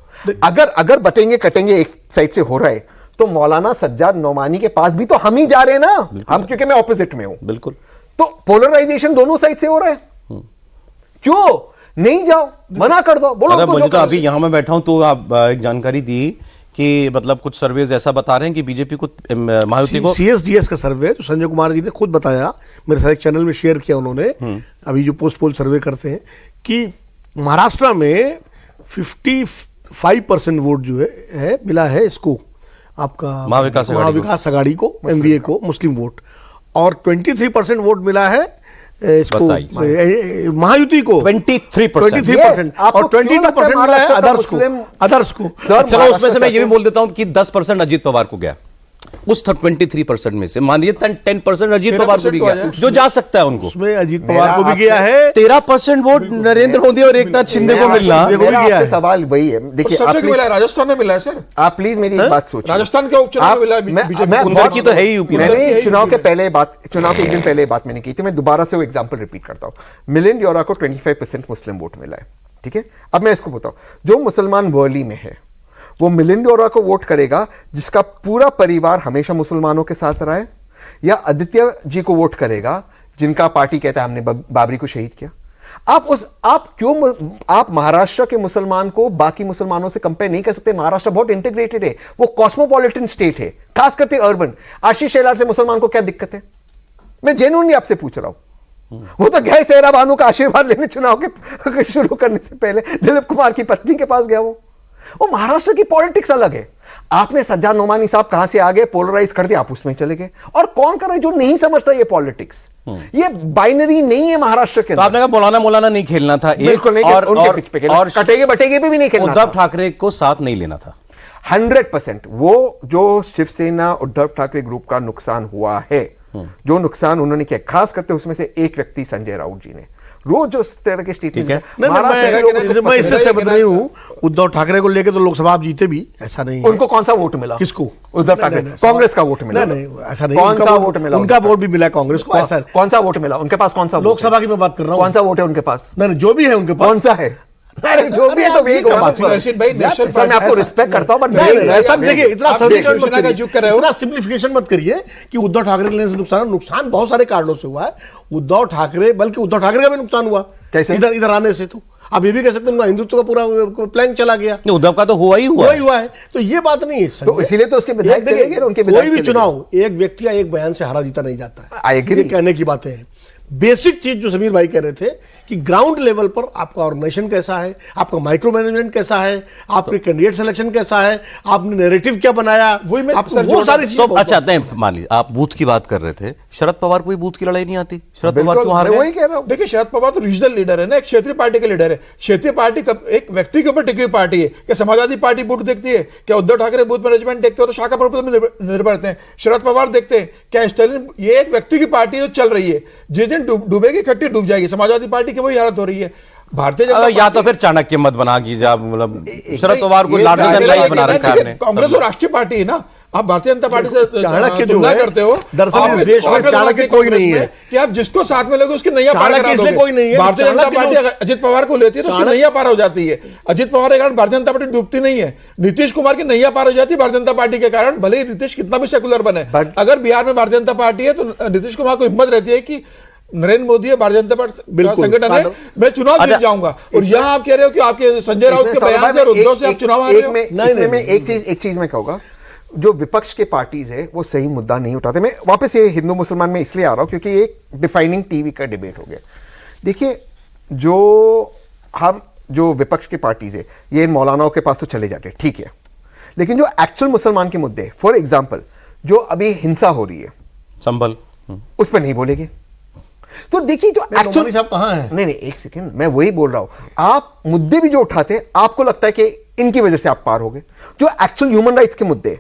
अगर बटेंगे कटेंगे एक साइड से हो रहा है तो मौलाना सज्जाद नौमानी के पास भी तो हम ही जा रहे हैं ना, हम, क्योंकि मैं ऑपोजिट में हूं। बिल्कुल। तो पोलराइजेशन दोनों साइड से हो रहा है। क्यों नहीं जाओ, मना कर दो, बोलो उनको जो मुझे तो करना अभी है। यहाँ मैं बैठा हूं तो आप एक जानकारी दी कि मतलब कुछ सर्वेज ऐसा बता रहे हैं कि बीजेपी को महायुति को CSDS का सर्वे जो संजय कुमार जी ने खुद बताया, मेरे साथ एक चैनल में शेयर किया उन्होंने, अभी जो पोस्ट पोल सर्वे करते हैं, कि महाराष्ट्र में 55% वोट जो है मिला है इसको, आपका महाविकास आघाड़ी को, MVA को, मुस्लिम वोट, और 23% वोट मिला है इसको महायुति को 23%, और 22% मिला है अदर्स को। चलो उसमें से मैं ये भी बोल देता हूं कि 10% अजीत पवार को गया उस 23% में से। मानिए 10% अजीत पवार को भी गया, जो जा सकता है उनको। उसमें अजीत पवार को भी गया है। 13% वोट नरेंद्र मोदी और एकनाथ शिंदे को मिलना। मेरा सवाल वही है, देखिए राजस्थान में मिला है सर। आप प्लीज मेरी एक बात सोचिए। राजस्थान के उपचुनाव में मिला उधर की तो है ही यूपी। मैंने चुनाव के एक दिन पहले बात मैंने की थी, मैं दोबारा से वो एग्जांपल रिपीट करता हूं। मिलिंद योरा को 25% मुस्लिम वोट मिला है, ठीक है। अब मैं इसको बताऊं, जो मुसलमान वर्ली में है वो मिलिंद योरा को वोट करेगा जिसका पूरा परिवार हमेशा मुसलमानों के साथ रहा है, या आदित्य जी को वोट करेगा जिनका पार्टी कहता है हमने बाबरी को शहीद किया? आप महाराष्ट्र के मुसलमान को बाकी मुसलमानों से कंपेयर नहीं कर सकते। महाराष्ट्र बहुत इंटीग्रेटेड है, वो कॉस्मोपॉलिटन स्टेट है, खास करके अर्बन। आशीष शेलार से मुसलमान को क्या दिक्कत है? मैं जेन्युइनली आपसे पूछ रहा हूं। वो तो गए सेहरा बानू का आशीर्वाद लेने चुनाव के शुरू करने से पहले, दिलीप कुमार की पत्नी के पास गया वो महाराष्ट्र की पॉलिटिक्स अलग है। आपने सज्जाद नोमानी साहब कहां से आगे पोलराइज कर दिया, आप उसमें चले गए। और कौन कर रहा है जो नहीं समझता ये पॉलिटिक्स? ये बाइनरी नहीं है महाराष्ट्र के तो आपने कहा मौलाना नहीं खेलना था, बिल्कुल नहीं, और कटेगे बटेगे पे भी नहीं खेलना था। उद्धव ठाकरे को साथ नहीं लेना था 100%। वो जो शिवसेना उद्धव ठाकरे ग्रुप का नुकसान हुआ है, जो नुकसान उन्होंने किया, खास करते उसमें से एक व्यक्ति संजय राउत जी ने रोज जो इस तरह के स्टेटमेंट है। मैं इससे सहमत नहीं हूं। उद्धव ठाकरे को लेकर तो लोकसभा आप जीते भी, ऐसा नहीं है। उनको कौन सा वोट मिला? किसको? उद्धव ठाकरे। कांग्रेस का वोट मिला? नहीं, ऐसा नहीं। कौन सा वोट मिला? उनका वोट भी मिला कांग्रेस को। ऐसा कौन सा वोट मिला उनके पास? कौन सा? लोकसभा की मैं बात कर रहा हूं। कौन सा वोट है उनके पास? नहीं, जो भी है उनके पास। कौन सा है? अरे जो भी है तो वही मैं आपको रिस्पेक्ट करता हूं, बट ऐसा देखिए, इतना सिंप्लीफिकेशन मत करिए कि उद्धव ठाकरे के लेने से नुकसान बहुत सारे कारणों से हुआ है। उद्धव ठाकरे, बल्कि उद्धव ठाकरे का भी नुकसान हुआ कैसे? इधर आने से। तो आप ये भी कह सकते हैं हिंदुत्व का पूरा प्लान चला गया। उद्धव का तो हुआ ही हुआ है। तो ये बात नहीं है, तो इसीलिए तो उसके विधायक चले गए, उनके कोई भी चुनाव एक व्यक्ति या एक बयान से हारा जीता नहीं जाता है। आई एग्री, कहने की बातें हैं। बेसिक चीज जो समीर भाई कह रहे थे कि ग्राउंड लेवल पर आपका ऑर्गेनाइजेशन कैसा है, आपका माइक्रो मैनेजमेंट कैसा है, आपके कैंडिडेट सिलेक्शन कैसा है, आपने नैरेटिव क्या बनाया, वो सारी चीजें। अच्छा, मान लीजिए आप बूथ की बात कर रहे थे, शरद पवार को भी बूथ की लड़ाई नहीं आती। शरद पवार क्यों हार गए? वही कह रहा हूं। देखिए, शरद पवार तो रीजनल लीडर है ना, एक क्षेत्रीय पार्टी के लीडर है। क्षेत्रीय पार्टी एक व्यक्ति के ऊपर टिकी हुई पार्टी है। क्या समाजवादी पार्टी बूथ देखती है? क्या उद्धव ठाकरे बूथ मैनेजमेंट देखते हो? तो शाखा प्रबंधन में निर्भर रहते हैं। शरद पवार देखते हैं क्या स्टालिन? ये एक व्यक्ति की पार्टी जो चल रही है, जिस दिन डूबेगी डूब जाएगी। समाजवादी पार्टी की वही हालत हो रही है। भारतीय जनता या तो फिर चाणक्य मत बना की जा, मतलब शरद पवार को लार्जर देन लाइफ बना रखा है आपने। कांग्रेस और राष्ट्रीय पार्टी है ना, आप भारतीय जनता पार्टी से चाणक्य जो तुलना है, करते हो, दरअसल आप इस देश में ताकत चाणक्य बनाते कोई कांग्रेस नहीं में है। कि आप जिसको साथ में लोगे उसकी नैया पार चाणक्य करा इसलिए दोगे। कोई नहीं है, भारतीय जनता चाणक्य पार्टी जो- अगर अजित पवार को लेती है तो उसकी नैया पार हो जाती है। अजित पवार के कारण भारतीय जनता पार्टी डूबती नहीं है, नीतीश कुमार की नैया पार हो जाती है भारतीय जनता पार्टी के कारण, भले ही नीतीश कितना भी सेकुलर बने। अगर बिहार में भारतीय जनता पार्टी है तो नीतीश कुमार को हिम्मत रहती है कि नरेंद्र मोदी है, भारतीय जनता पार्टी बिल्कुल, संगठन है, मैं चुनाव जीत जाऊंगा। और यहाँ आप कह रहे हो कि आपके संजय राउत के बयान से और उद्धव से आप चुनाव हार रहे हो। नहीं, एक चीज मैं कहूंगा, जो विपक्ष के पार्टीज है वो सही मुद्दा नहीं उठाते। मैं वापस ये हिंदू मुसलमान में इसलिए आ रहा हूं क्योंकि ये एक डिफाइनिंग टीवी का डिबेट हो गया। देखिए, जो विपक्ष के पार्टीज है ये इन मौलानाओं के पास तो चले जाते हैं, ठीक है, लेकिन जो एक्चुअल मुसलमान के मुद्दे, फॉर एग्जाम्पल जो अभी हिंसा हो रही है संभल, उस पर नहीं बोलेगी। तो देखिए जो एक्चुअल साहब कहाँ हैं? नहीं, एक सेकंड, मैं वही बोल रहा हूं। आप मुद्दे भी जो उठाते हैं आपको लगता है कि इनकी वजह से आप पार हो गए। जो एक्चुअल ह्यूमन राइट्स के मुद्दे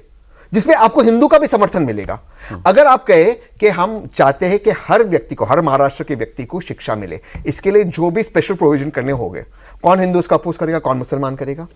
जिसमें आपको हिंदू का भी समर्थन मिलेगा, अगर आप कहे कि हम चाहते हैं कि हर व्यक्ति को, हर महाराष्ट्र के व्यक्ति को शिक्षा मिले, इसके लिए जो भी स्पेशल प्रोविजन करने होंगे, कौन हिंदू उसका अपोज करेगा, कौन मुसलमान करेगा?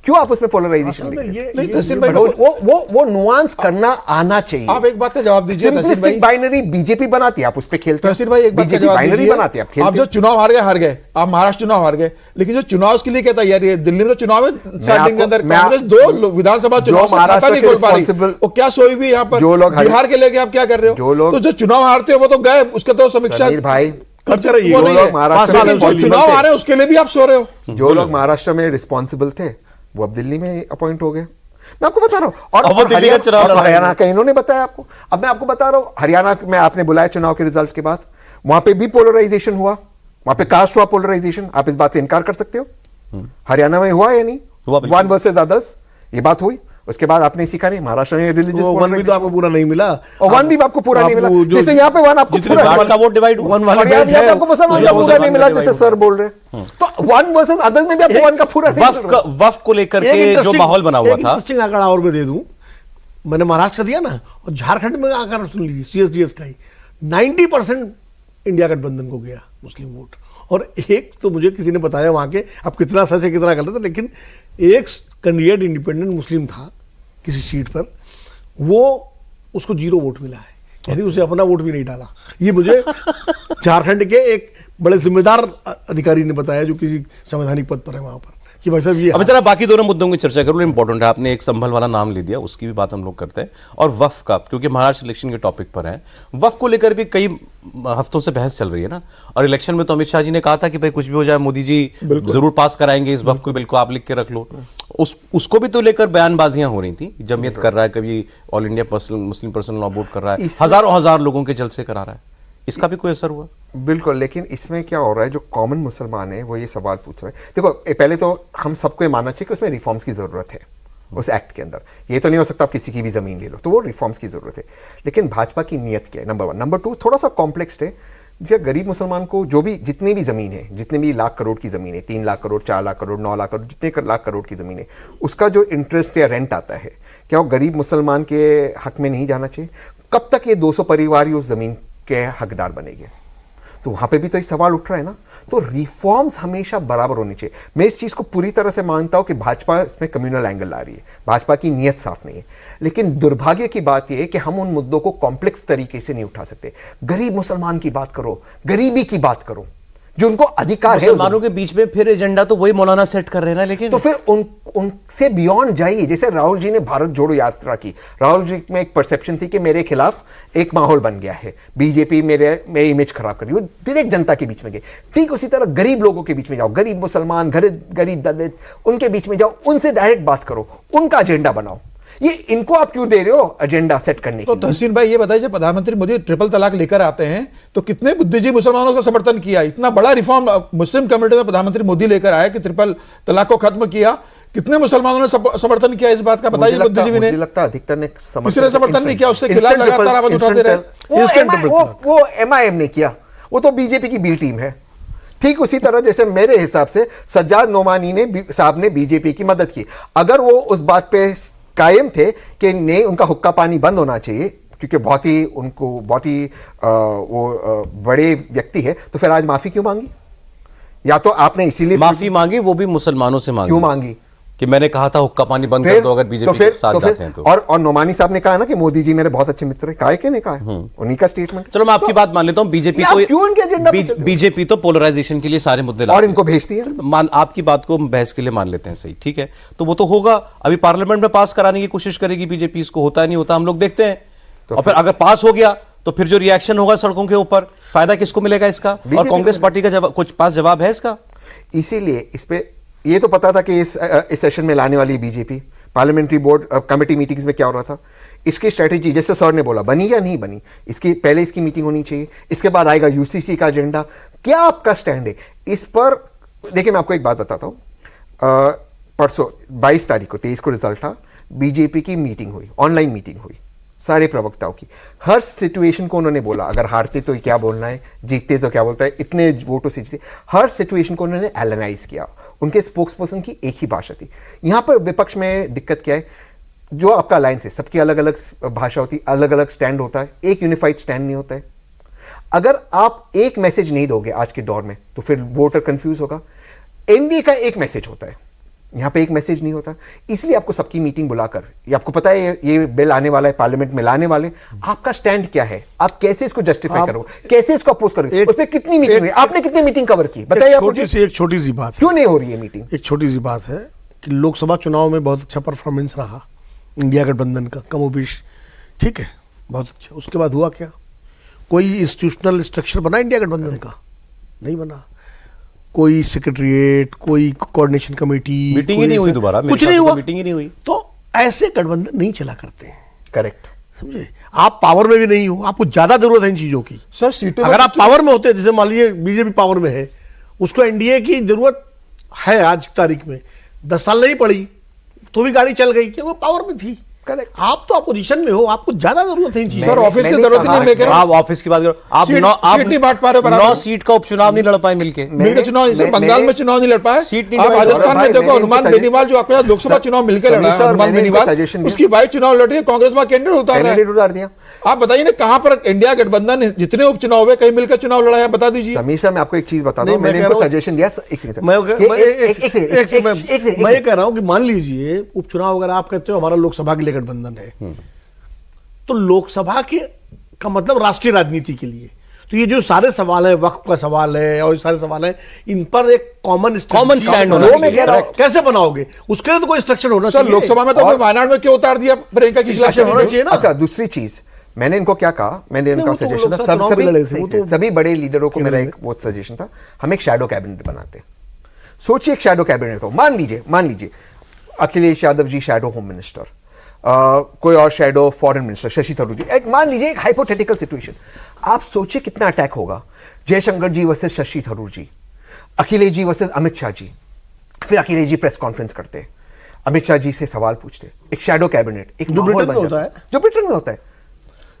क्यों आप उसमें पोलराइजेशन नहीं, तहसीन भाई, वो नुआंस करना आना चाहिए। आप एक बात का जवाब दीजिए तहसीन भाई। सिंपलिस्टिक बाइनरी बीजेपी बनाती है, आप उस पे खेलते हैं। तहसीन भाई, एक बात का बीजेपी जवाब बाइनरी दीजिए। बनाती है, आप खेलते आप जो हैं। चुनाव हार गए, आप महाराष्ट्र चुनाव हार गए, लेकिन जो चुनाव उसके लिए क्या तैयारी है? दिल्ली में तो चुनाव है, स्टार्टिंग के अंदर कांग्रेस 2 विधानसभा चुनाव से खाता नहीं खोल पा रही, वो क्या सोई भी यहाँ पर बिहार के लेके आप क्या कर रहे हो? तो जो चुनाव हारते हो वो तो गए, उसका तो समीक्षा भाई खर्चा रही जो लोग महाराष्ट्र में जो चुनाव आ रहे हैं उसके लिए भी आप सो रहे हो। जो लोग महाराष्ट्र में रिस्पॉन्सिबल थे वो अब दिल्ली में अपॉइंट हो गए। मैं आपको बता रहा हूं। अब वो दिल्ली का चुनाव लड़ रहे हैं। हरियाणा का इन्होंने बताया आपको, अब मैं आपको बता रहा हूं, हरियाणा में आपने बुलाया चुनाव के रिजल्ट के बाद, वहां पे भी पोलराइजेशन हुआ, वहां पे कास्ट हुआ पोलराइजेशन। आप इस बात से इनकार कर सकते हो? हरियाणा में हुआ या नहीं? हुआ, बिल्कुल। 1 वर्सेस अदर्स, ये बात हुई। उसके बाद आपने सीखा नहीं, महाराष्ट्र में रिलीजियस वो वन भी तो आपको पूरा नहीं मिला, और 1 भी आपको पूरा नहीं मिला, जैसे यहाँ पे 1 आपको पूरा भारत का वोट डिवाइड हुआ। वन वाले और यहाँ बेल्ट है, आपको मुसलमान का पूरा नहीं मिला, जैसे सर बोल रहे हैं। तो 1 वर्सेस अदर्स में भी आपको 1 का पूरा नहीं मिल रहा। वक्फ को लेकर के जो माहौल बना हुआ था, इंटरेस्टिंग आंकड़ा और मैं दे दूं, मैंने महाराष्ट्र दिया ना, और झारखंड में आंकड़ा सुन लीजिए, सीएसडीएस का ही 90% इंडिया गठबंधन को गया मुस्लिम वोट। और एक तो मुझे किसी ने बताया वहां के, अब कितना सच है कितना गलत है, लेकिन एक कैंडिडेट इंडिपेंडेंट मुस्लिम था किसी सीट पर, वो उसको 0 वोट मिला है, यानी उसे अपना वोट भी नहीं डाला। ये मुझे झारखंड के एक बड़े जिम्मेदार अधिकारी ने बताया जो किसी संवैधानिक पद पर है वहां पर, कि भाई साहब ये अब जरा बाकी दोनों मुद्दों की चर्चा करूं, इंपॉर्टेंट है। आपने एक संभल वाला नाम ले दिया, उसकी भी बात हम लोग करते हैं, और वक्फ का, क्योंकि महाराष्ट्र इलेक्शन के टॉपिक पर है। वक्फ को लेकर भी कई हफ्तों से बहस चल रही है ना, और इलेक्शन में तो अमित शाह जी ने कहा था कि भाई कुछ भी हो जाए मोदी जी जरूर पास कराएंगे इस वक्फ को, बिल्कुल आप लिख के रख लो। उसको भी तो लेकर बयानबाजियां हो रही थी, जमीयत कर रहा है, कभी all India Muslim personal law board कर रहा है, हजार लोगों के जलसे करा रहा है, इसका भी कोई असर हुआ? बिल्कुल, लेकिन इसमें क्या हो रहा है, जो कॉमन मुसलमान है वो ये सवाल पूछ रहे हैं। देखो, पहले तो हम सबको ये मानना चाहिए कि उसमें रिफॉर्म्स की जरूरत है उस एक्ट के अंदर। ये तो नहीं हो सकता आप किसी की भी जमीन ले लो, तो वो रिफॉर्म्स की जरूरत है। लेकिन भाजपा की नीयत क्या है, नंबर 1। नंबर 2, थोड़ा सा कॉम्प्लेक्स है। जो गरीब मुसलमान को जो भी जितनी भी जमीन है, जितने भी लाख करोड़ की जमीन है, 3 लाख करोड़, 4 लाख करोड़, 9 लाख करोड़, जितने लाख करोड़ की जमीन है, उसका जो इंटरेस्ट या रेंट आता है, क्या वो गरीब मुसलमान के हक में नहीं जाना चाहिए? कब तक ये 200 परिवार ही उस जमीन के हकदार बनेंगे? तो वहां पे भी तो एक सवाल उठ रहा है ना। तो रिफॉर्म्स हमेशा बराबर होनी चाहिए। मैं इस चीज को पूरी तरह से मानता हूं कि भाजपा इसमें कम्युनल एंगल ला रही है, भाजपा की नीयत साफ नहीं है। लेकिन दुर्भाग्य की बात यह है कि हम उन मुद्दों को कॉम्प्लेक्स तरीके से नहीं उठा सकते। गरीब मुसलमान की बात करो, गरीबी की बात करो, जो उनको अधिकार है। मुसलमानों के बीच में फिर एजेंडा तो वही मौलाना सेट कर रहे हैं ना, लेकिन तो फिर उनसे बियॉन्ड जाइए। जैसे राहुल जी ने भारत जोड़ो यात्रा की, राहुल जी में एक परसेप्शन थी कि मेरे खिलाफ एक माहौल बन गया है, बीजेपी मेरी इमेज खराब कर रही है, वो डायरेक्ट जनता के बीच में गए। ठीक उसी तरह गरीब लोगों के बीच में जाओ, गरीब मुसलमान, गरीब दलित, उनके बीच में जाओ, उनसे डायरेक्ट बात करो, उनका एजेंडा बनाओ। ये इनको आप क्यों दे रहे हो एजेंडा सेट करने तो तहसीन भाई ये बताइए, जब प्रधानमंत्री मोदी ट्रिपल तलाक लेकर आते हैं तो कितने बुद्धिजीवी मुसलमानों का समर्थन किया? इतना बड़ा रिफॉर्म मुस्लिम कम्युनिटी में प्रधानमंत्री मोदी लेकर आए कि ट्रिपल तलाक को खत्म किया, कितने मुसलमानों ने समर्थन किया इस बात का बताइए? बुद्धिजीवी ने, लगता है अधिकतर ने किसी ने समर्थन नहीं किया, उसके खिलाफ लगातार आवाज उठाते रहे। वो एमआईएम ने किया, वो तो बीजेपी की बी टीम है। ठीक उसी तरह जैसे मेरे हिसाब से सज्जाद नोमानी ने साहब ने बीजेपी की मदद की। अगर वो उस बात पे कायम थे कि नहीं उनका हुक्का पानी बंद होना चाहिए, क्योंकि बहुत ही बड़े व्यक्ति है, तो फिर आज माफी क्यों मांगी? या तो आपने इसीलिए माफी मांगी, वो भी मुसलमानों से मांगी। क्यों मांगी? कि मैंने कहा था हुक्का पानी बंद कर दो अगर बीजेपी के साथ जाते हैं तो। और नोमानी साहब ने कहा ना कि मोदी जी मेरे बहुत अच्छे मित्र है, कहा है कि नहीं कहा है? उन्हीं का स्टेटमेंट। चलो मैं आपकी बात मान लेता हूं, बीजेपी आप क्यों उनके एजेंडा पे चलते हो? बीजेपी तो पोलराइजेशन के लिए सारे मुद्दे और लाती है। इनको भेजती है। आपकी बात को हम बहस के लिए मान लेते हैं, सही, ठीक है, तो वो तो होगा। अभी पार्लियामेंट में पास कराने की कोशिश करेगी बीजेपी, इसको होता है नहीं होता हम लोग देखते हैं। और फिर अगर पास हो गया तो फिर जो रिएक्शन होगा सड़कों के ऊपर, फायदा किसको मिलेगा इसका? और कांग्रेस पार्टी का कुछ पास जवाब है इसका? इसीलिए इस पे ये तो पता था कि इस सेशन में लाने वाली BJP parliamentary board committee meetings में क्या हो रहा था, इसकी स्ट्रेटेजी जैसे सर ने बोला बनी या नहीं बनी, इसकी पहले इसकी मीटिंग होनी चाहिए, इसके बाद आएगा यूसीसी का एजेंडा, क्या आपका स्टैंड है इस पर? देखिए मैं आपको एक बात बताता हूँ, परसों 22 तारीख को 23 को रिजल्ट था, बीजेपी की मीटिंग हुई, ऑनलाइन मीटिंग हुई सारे प्रवक्ताओं की, हर सिचुएशन को उन्होंने बोला, अगर हारते तो क्या बोलना है, जीतते तो क्या बोलता है, इतने वोटों से जीते, हर सिचुएशन को उन्होंने एनालाइज किया। उनके स्पोक्स पर्सन की एक ही भाषा थी। यहाँ पर विपक्ष में दिक्कत क्या है, जो आपका अलायंस है सबकी अलग अलग भाषा होती है, अलग अलग स्टैंड होता है, एक यूनिफाइड स्टैंड नहीं होता है। अगर आप एक मैसेज नहीं दोगे आज के दौर में तो फिर वोटर कंफ्यूज होगा। एनडीए का एक मैसेज होता है, यहां पे एक मैसेज नहीं होता, इसलिए आपको सबकी मीटिंग बुलाकर, ये आपको पता है ये बिल आने वाला है, पार्लियामेंट में लाने वाले, आपका स्टैंड क्या है, आप कैसे इसको जस्टिफाई करोगे, कैसे इसको अपोज करोगे, उस पर कितनी मीटिंग हुई, आपने कितनी मीटिंग कवर की, बताइए आप मुझे। एक छोटी सी बात क्यों नहीं हो रही है मीटिंग? एक छोटी सी बात है कि लोकसभा चुनाव में बहुत अच्छा परफॉर्मेंस रहा इंडिया गठबंधन का, कमोबेश, ठीक है, बहुत अच्छा। उसके बाद हुआ क्या? कोई इंस्टीट्यूशनल स्ट्रक्चर बना इंडिया गठबंधन का? नहीं बना। कोई सेक्रेटरिएट, कोई कोऑर्डिनेशन कमेटी, मीटिंग ही नहीं हुई दोबारा, कुछ नहीं हुआ, मीटिंग ही नहीं हुई। तो ऐसे गठबंधन नहीं चला करते हैं। करेक्ट, समझे? आप पावर में भी नहीं हो, आपको ज्यादा जरूरत है इन चीजों की। सर सीटें अगर आप पावर में होते, जैसे मान लीजिए बीजेपी पावर में है, उसको एनडीए की जरूरत है आज की तारीख में, 10 साल नहीं पड़ी तो भी गाड़ी चल गई, कि वो पावर में थी। करेक्ट। आप तो अपोजिशन में हो, आपको ज्यादा जरूरत है इन चीजों सर ऑफिस की जरूरत नहीं, मैं कह रहा आप ऑफिस की बात करो, आप सीट नहीं बांट पा रहे हो, 9 सीट का उपचुनाव नहीं लड़ पाए मिलके। मिलकर चुनाव, सर बंगाल में चुनाव नहीं लड़ पाए, सीट नहीं आप लड़ पाए। राजस्थान में देखो, हनुमान बेनीवाल जो आपके साथ लोकसभा चुनाव मिलकर लड़ा है, हनुमान बेनीवाल, उसकी वाइस चुनाव लड़ रही है, कांग्रेस में कैंडिडेट उतार रहा है। उतार दिया। आप बताइए ना, कहां पर इंडिया गठबंधन जितने उपचुनाव हुए, कहीं मिलकर चुनाव लड़ा है, बता दीजिए। समीर साहब मैं आपको एक चीज बताता नहीं, हूं, मैंने मैं इनको कह रहा सजेशन दिया। मैं ये कह रहा हूं कि मान लीजिए उपचुनाव, अगर आप कहते हो हमारा लोकसभा के लिए गठबंधन है, तो लोकसभा के का मतलब राष्ट्रीय राजनीति के लिए, तो ये जो सारे सवाल है, वक्फ का सवाल है और ये सारे सवाल है, इन पर एक कॉमन स्टैंड होना चाहिए। कैसे बनाओगे? उसके लिए तो कोई स्ट्रक्चर होना सर चाहिए। लोकसभा में तो वायनाड में क्यों उतार दिया प्रियंका की स्ट्रक्चर होना चाहिए ना। अच्छा, दूसरी चीज मैंने इनको क्या कहा, मैंने इनका वो तो सजेशन लोकसभा चुनाव में लड़े थे, वो तो सभी बड़े लीडरों को मेरा एक वो सजेशन था, हम एक शैडो कैबिनेट बनाते। सोचिए एक शैडो कैबिनेट हो, मान लीजिए Akhilesh Yadav ji shadow home minister, कोई और shadow foreign minister Shashi Tharoor ji, एक मान लीजिए एक हाइपोथेटिकल सिचुएशन। आप सोचिए कितना अटैक होगा, जयशंकर जी वर्सेस शशि थरूर जी, अखिलेश जी वर्सेस अमित शाह जी, फिर अखिलेश जी प्रेस कॉन्फ्रेंस करते, अमित शाह जी से सवाल पूछते, एक शैडो कैबिनेट, एक माहौल बन जाता है जो ब्रिटेन में होता है।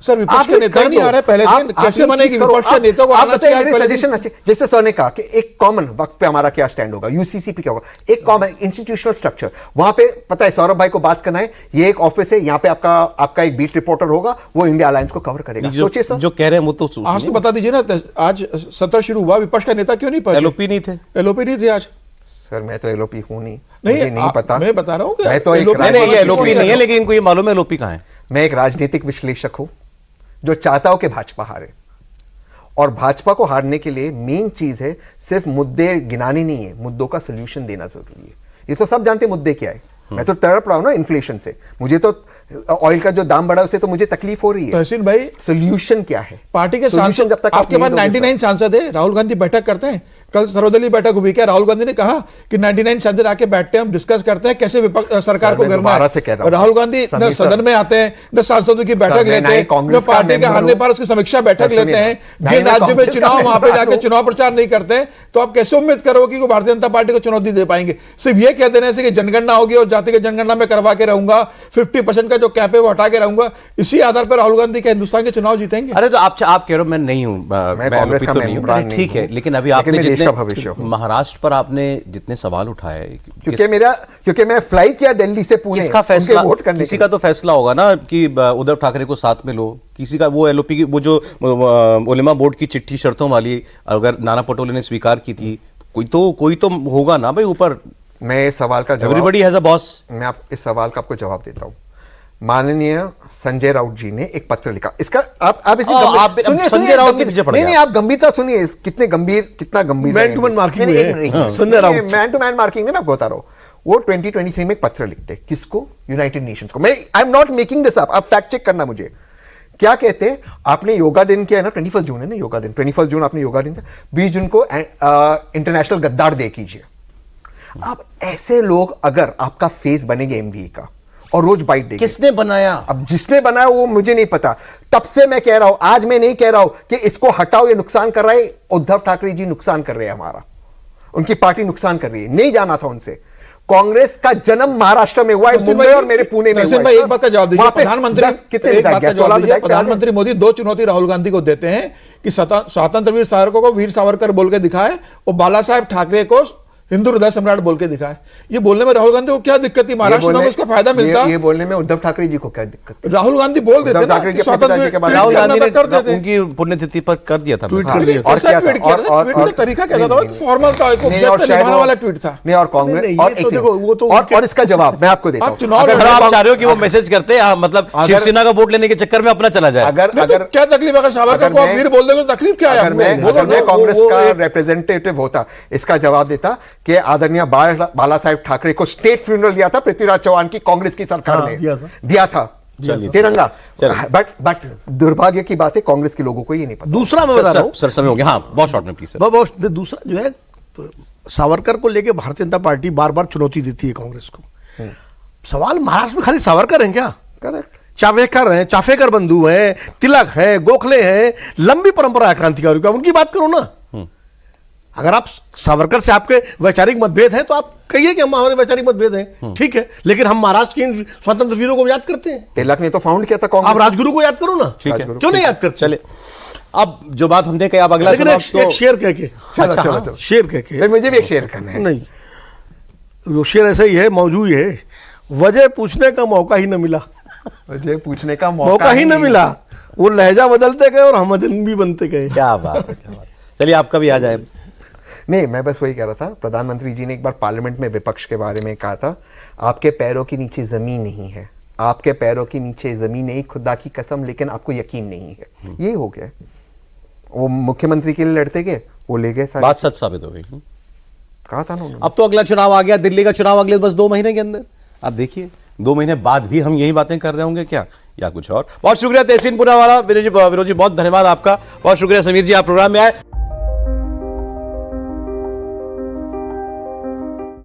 सर विपक्ष के नेता ही नहीं आ रहे पहले दिन, कैसे बनेगी विपक्ष के नेता को आना चाहिए? मेरे सजेशन अच्छे, जैसे सर ने कहा कि एक कॉमन वक्त पे हमारा क्या स्टैंड होगा, यूसीसी पे क्या होगा, एक कॉमन इंस्टीट्यूशनल स्ट्रक्चर, वहां पे पता है सौरभ भाई को बात करना है, ये एक ऑफिस है, यहाँ पे आपका एक बीट रिपोर्टर होगा, वो इंडिया अलायंस को कवर करेगा। सोचिए सर, जो कह रहे हैं वो तो आज तो बता दीजिए ना, आज सत्र शुरू हुआ, विपक्ष का नेता क्यों नहीं पहुंचे? एलओपी नहीं थे, एलओपी नहीं थे आज। सर मैं तो एलओपी हूं नहीं, नहीं, मुझे नहीं पता, मैं बता रहा हूं कि मैं तो एक नहीं ये एलओपी नहीं है, लेकिन इनको ये मालूम है एलओपी कहां है। मैं एक राजनीतिक विश्लेषक हूं जो चाहता हूं कि भाजपा हारे, और भाजपा को हारने के लिए मेन चीज है सिर्फ मुद्दे गिनाने नहीं है, मुद्दों का सोल्यूशन देना जरूरी है। ये तो सब जानते हैं मुद्दे क्या है, मैं तो तड़प रहा हूं ना इन्फ्लेशन से, मुझे तो ऑयल का जो दाम बढ़ा उससे तो मुझे तकलीफ हो रही है। तहसीन भाई, सोल्यूशन क्या है? पार्टी के Solution सांसद, जब तक आपके पास 99 सांसद है, राहुल गांधी बैठक करते हैं, कल सर्वदलीय बैठक हुई, क्या राहुल गांधी ने कहा कि 99 सांसद आके बैठते हैं, हम डिस्कस करते हैं कैसे सरकार को करना है। राहुल गांधी न सदन में आते हैं, न सांसदों की बैठक लेते हैं, न पार्टी के हारने पर उसकी समीक्षा बैठक लेते हैं। जिन राज्यों में चुनाव, वहां पे जाके चुनाव प्रचार नहीं करते हैं, तो आप कैसे उम्मीद करोगे कि भारतीय जनता पार्टी को चुनौती दे पाएंगे? सिर्फ ये कह देने से कि जनगणना होगी और जाति की जनगणना में करवा के रहूंगा, 50% का जो कैप है वो हटा के रहूंगा, इसी आधार पर राहुल गांधी के हिंदुस्तान के चुनाव जीतेंगे? अरे तो आप कह रहे हो मैं नहीं हूं, मैं कांग्रेस का मेंबर नहीं, ठीक है, लेकिन अभी आपने देश का भविष्य हूं। महाराष्ट्र पर आपने जितने सवाल उठाए, क्योंकि मैं फ्लाई किया दिल्ली से पुणे, किसका फैसला, वोट करने किसी का तो फैसला होगा ना कि उद्धव ठाकरे को साथ में लो, किसी का वो एलओपी की वो जो उलेमा बोर्ड की चिट्ठी शर्तों वाली अगर नाना पटोले ने स्वीकार की थी, कोई तो होगा ना भाई ऊपर। मैं इस सवाल का जवाब, एवरीबडी हैज अ बॉस। मैं आप इस सवाल का आपको जवाब देता हूं। माननीय संजय राउत जी ने एक पत्र लिखा, इसका आप इसे आप संजय राउत के पीछे पड़ गए। नहीं, आप गंभीरता सुनिए, कितना गंभीर मैन टू मैन मार्किंग है Sanjay Raut. Man to man marking नहीं, मैं आपको बता रहा हूं। वो 2023 में एक पत्र लिखते, किसको? यूनाइटेड नेशंस को। मैं I am not making this up, आप फैक्ट चेक करना मुझे। क्या कहते? आपने योगा दिन किया है ना, 21 जून है ना योगा दिन, 21 जून आपने योगा दिन किया, 20 जून को इंटरनेशनल गद्दार डे कीजिए। अब ऐसे लोग अगर आपका फेस बनेंगे एमवी का और रोज बाइट देंगे, किसने बनाया? अब जिसने बनाया वो मुझे नहीं पता, तब से मैं कह रहा हूं, आज मैं नहीं कह रहा हूं कि इसको हटाओ, ये नुकसान कर रहा है। उद्धव ठाकरे जी नुकसान कर रहे हैं हमारा, उनकी पार्टी नुकसान कर रही है। नहीं जाना था उनसे। कांग्रेस का जन्म महाराष्ट्र में हुआ है, मुंबई और मेरे पुणे में हुआ है। एक बात का जवाब दीजिए, प्रधानमंत्री मोदी 2 चुनौती राहुल गांधी को देते हैं कि स्वतंत्र वीर सावरकर को वीर सावरकर बोल के दिखाए और बाला साहेब ठाकरे को हिंदू हृदय सम्राट बोल के दिखाए। ये बोलने में राहुल गांधी को क्या दिक्कत थी? महाराष्ट्र में उसका फायदा मिलता। ये बोलने में उद्धव ठाकरे जी को क्या दिक्कत? राहुल गांधी बोल देते ना, राहुल गांधी ने उनकी पुण्यतिथि पर कर दिया था, और क्या था? तरीका क्या था? फॉर्मल था, निभाने वाला ट्वीट था। नहीं, और कांग्रेस और इसका जवाब मैं आपको देता हूं। आप चाह रहे हो कि वो मैसेज करते मतलब शिवसेना का वोट लेने के चक्कर में अपना चला जाए। अगर क्या तकलीफ? अगर सावरकर को आप वीर बोल देंगे तो तकलीफ क्या है? अगर मैं कांग्रेस का रिप्रेजेंटेटिव होता, इसका जवाब देता कि आदरणीय बाला साहेब ठाकरे को स्टेट फ्यूनरल दिया था पृथ्वीराज चौहान की कांग्रेस की सरकार ने दिया था तिरंगा। बट दुर्भाग्य की बात है, कांग्रेस के लोगों को ये नहीं पता। दूसरा मैं बता रहा हूं सर, समय हो गया। हाँ, बहुत शॉर्ट में प्लीज सर। बहुत दूसरा जो है, सावरकर को लेके भारतीय जनता पार्टी बार बार चुनौती देती है कांग्रेस को। सवाल महाराष्ट्र में खाली सावरकर हैं क्या? करेक्ट। चावेकर हैं, चाफेकर बंधु हैं, तिलक है, गोखले हैं, लंबी परंपरा है क्रांतिकारियों का, उनकी बात करो ना। अगर आप सावरकर से आपके वैचारिक मतभेद हैं तो आप कहिए कि हम हमारे वैचारिक मतभेद हैं, ठीक है, लेकिन हम महाराष्ट्र के स्वतंत्र वीरों को याद करते हैं। तिलक ने तो फाउंड किया था कांग्रेस। आप राजगुरु को याद करो ना, ठीक है, क्यों नहीं याद करते? चले, अब जो बात हमने कही, अब अगला चुनाव एक शेर कह के, चलो शेर कह के, मुझे भी एक शेर करना है। नहीं, वो शेर ऐसा ही है, मौजूद है, वजह पूछने का मौका ही न मिला। मुझे पूछने का मौका ही न मिला, वो लहजा बदलते गए और हम भी बनते गए। क्या बात है, क्या बात। चलिए, आपका भी आ जाए। नहीं, मैं बस वही कह रहा था, प्रधानमंत्री जी ने एक बार पार्लियामेंट में विपक्ष के बारे में कहा था, आपके पैरों के नीचे जमीन नहीं है, आपके पैरों के नीचे जमीन नहीं, खुदा की कसम, लेकिन आपको यकीन नहीं है। ये हो गया। वो मुख्यमंत्री के लिए लड़ते गए, वो ले गए, बात सच साबित हो गई। कहा था ना। अब तो अगला चुनाव आ गया, दिल्ली का चुनाव अगले बस 2 महीने के अंदर। आप देखिए, 2 महीने बाद भी हम यही बातें कर रहे होंगे क्या, या कुछ और। बहुत शुक्रिया तहसीन पूनावाला, विनोद जी बहुत धन्यवाद आपका। बहुत शुक्रिया समीर जी, आप प्रोग्राम में आए।